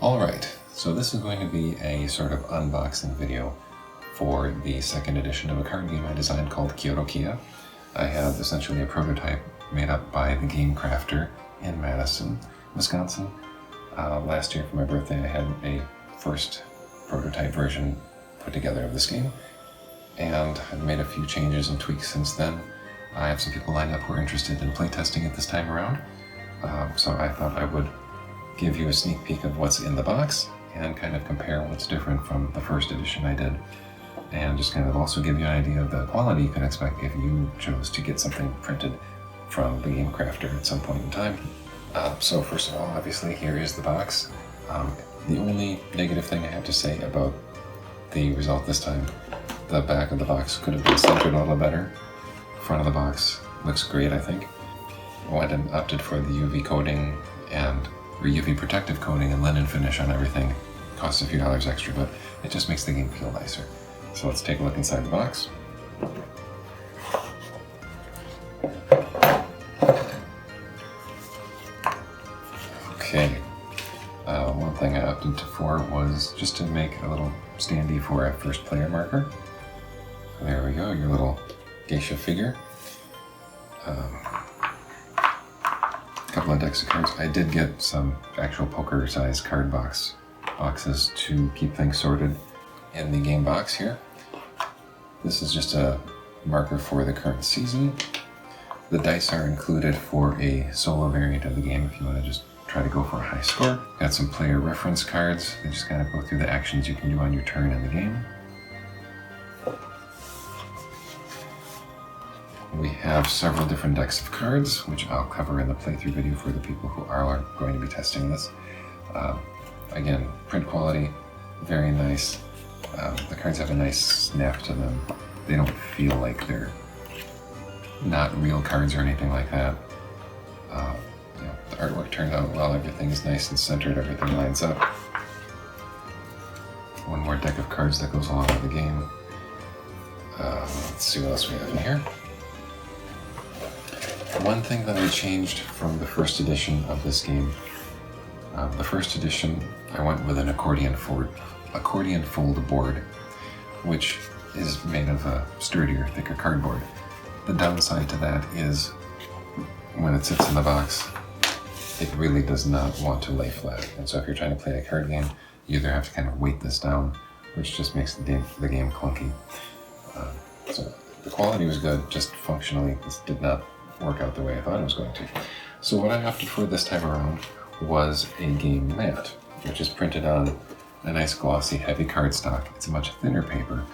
Alright, so this is going to be a sort of unboxing video for the second edition of a card game I designed called KyotOkia. I have essentially a prototype made up by the game crafter in Madison, Wisconsin. Last year for my birthday I had a first prototype version put together of this game, and I've made a few changes and tweaks since then. I have some people lined up who are interested in playtesting it this time around, so I thought I would give you a sneak peek of what's in the box and kind of compare what's different from the first edition I did, and just kind of also give you an idea of the quality you can expect if you chose to get something printed from the game crafter at some point in time. So first of all, obviously here is the box. The only negative thing I have to say about the result this time, the back of the box could have been centered a little better. Front of the box looks great, I think. I went and opted for the UV coating and UV protective coating and linen finish on everything. Costs a few dollars extra, but it just makes the game feel nicer. So let's take a look inside the box. Okay, one thing I opted for was just to make a little standee for a first player marker. There we go, your little geisha figure. A couple of decks of cards. I did get some actual poker size card boxes to keep things sorted in the game box here. This is just a marker for the current season. The dice are included for a solo variant of the game if you want to just try to go for a high score. Got some player reference cards. They just kind of go through the actions you can do on your turn in the game. We have several different decks of cards, which I'll cover in the playthrough video for the people who are going to be testing this. Again, print quality, very nice. The cards have a nice snap to them. They don't feel like they're not real cards or anything like that. The artwork turned out well, everything is nice and centered, everything lines up. One more deck of cards that goes along with the game. Let's see what else we have in here. One thing that I changed from the first edition of this game, the first edition I went with an accordion fold board, which is made of a sturdier, thicker cardboard. The downside to that is when it sits in the box, it really does not want to lay flat. And so if you're trying to play a card game, you either have to kind of weight this down, which just makes the game clunky. So the quality was good, just functionally this did not work out the way I thought it was going to. So what I opted for this time around was a game mat, which is printed on a nice glossy heavy cardstock. It's a much thinner paper,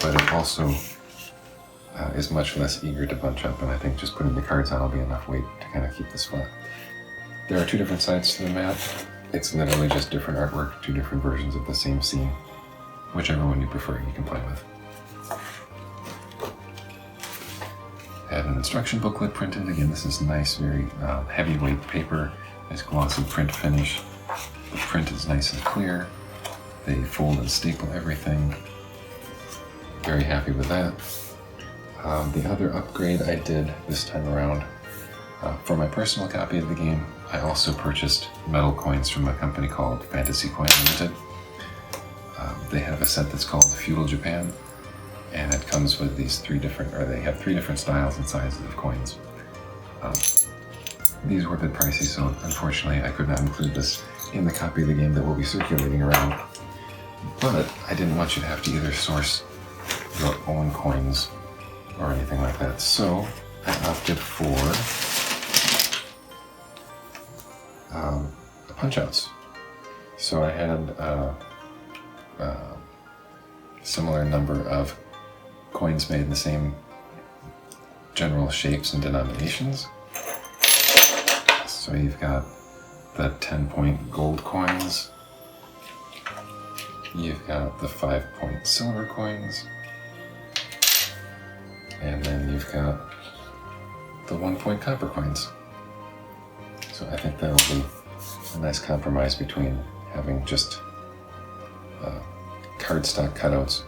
but it also is much less eager to bunch up, and I think just putting the cards on will be enough weight to kind of keep this flat. There are two different sides to the mat. It's literally just different artwork, two different versions of the same scene. Whichever one you prefer, you can play with. Had an instruction booklet printed. Again, this is nice, very heavyweight paper, nice glossy print finish. The print is nice and clear. They fold and staple everything. Very happy with that. The other upgrade I did this time around, for my personal copy of the game, I also purchased metal coins from a company called Fantasy Coin Limited. They have a set that's called Feudal Japan, and it comes with these they have three different styles and sizes of coins. These were a bit pricey, so unfortunately I could not include this in the copy of the game that will be circulating around. But I didn't want you to have to either source your own coins or anything like that, so I opted for punch-outs. So I had a similar number of coins made in the same general shapes and denominations. So you've got the 10-point gold coins, you've got the 5-point silver coins, and then you've got the 1-point copper coins. So I think that'll be a nice compromise between having just cardstock cutouts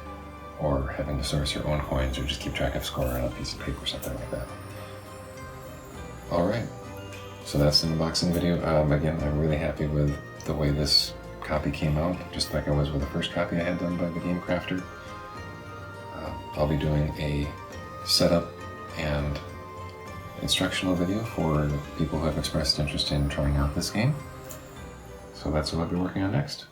or having to source your own coins or just keep track of score on a piece of paper or something like that. Alright, So that's an unboxing video. Again, I'm really happy with the way this copy came out, just like I was with the first copy I had done by the Game Crafter. I'll be doing a setup and instructional video for people who have expressed interest in trying out this game. So that's what I'll be working on next.